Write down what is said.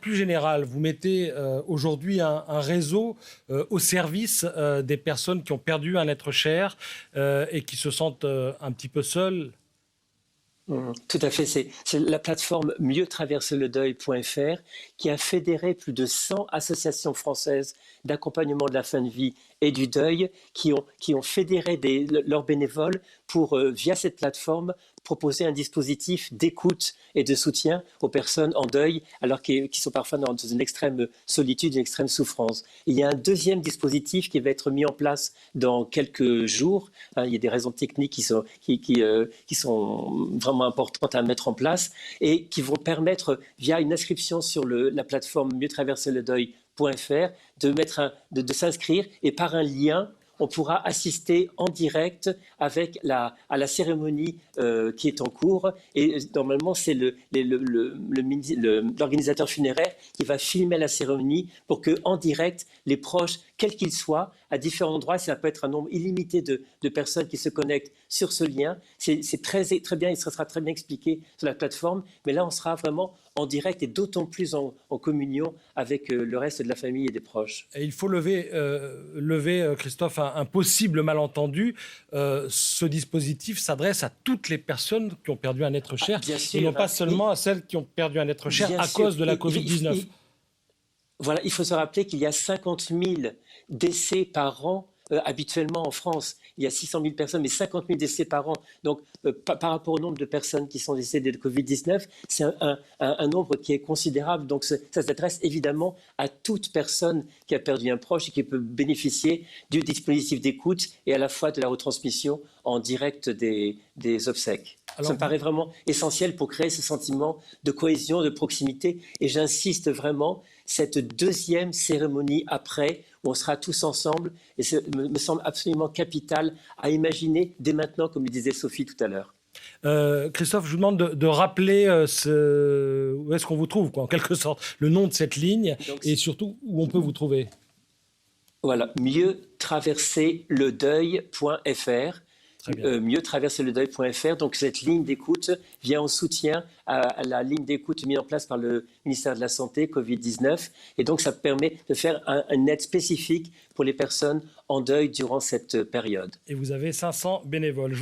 Plus général, vous mettez aujourd'hui un réseau au service des personnes qui ont perdu un être cher et qui se sentent un petit peu seules. Tout à fait, c'est la plateforme mieuxtraverserledeuil.fr qui a fédéré plus de 100 associations françaises d'accompagnement de la fin de vie et du deuil qui ont fédéré leurs bénévoles pour, via cette plateforme, proposer un dispositif d'écoute et de soutien aux personnes en deuil alors qui sont parfois dans une extrême solitude, une extrême souffrance. Il y a un deuxième dispositif qui va être mis en place dans quelques jours. Il y a des raisons techniques qui sont vraiment importantes à mettre en place et qui vont permettre, via une inscription sur la plateforme mieuxtraverserledeuil.fr, de s'inscrire et par un lien, on pourra assister en direct à la cérémonie qui est en cours. Et normalement, c'est l'organisateur funéraire qui va filmer la cérémonie pour que, en direct, les proches, quels qu'ils soient, à différents endroits, ça peut être un nombre illimité de personnes qui se connectent sur ce lien. C'est très, très bien, il sera très bien expliqué sur la plateforme. Mais là, on sera vraiment en direct et d'autant plus en communion avec le reste de la famille et des proches. Et il faut lever Christophe, un possible malentendu. Ce dispositif s'adresse à toutes les personnes qui ont perdu un être cher, et non pas seulement à celles qui ont perdu un être cher à cause de la Covid-19. Voilà, il faut se rappeler qu'il y a 50 000 décès par an habituellement en France. Il y a 600 000 personnes, mais 50 000 décès par an. Donc, par rapport au nombre de personnes qui sont décédées de Covid-19, c'est un nombre qui est considérable. Donc, ça s'adresse évidemment à toute personne qui a perdu un proche et qui peut bénéficier du dispositif d'écoute et à la fois de la retransmission en direct des obsèques. Ça me paraît vraiment essentiel pour créer ce sentiment de cohésion, de proximité. Et j'insiste vraiment, cette deuxième cérémonie après, où on sera tous ensemble, et ça me semble absolument capital à imaginer dès maintenant, comme le disait Sophie tout à l'heure. Christophe, je vous demande de rappeler où est-ce qu'on vous trouve, en quelque sorte, le nom de cette ligne. Donc, et surtout où on peut vous trouver. Voilà, mieuxtraverserledeuil.fr. Mieuxtraverserledeuil.fr. Donc cette ligne d'écoute vient en soutien à la ligne d'écoute mise en place par le ministère de la Santé, Covid-19. Et donc ça permet de faire une aide spécifique pour les personnes en deuil durant cette période. Et vous avez 500 bénévoles.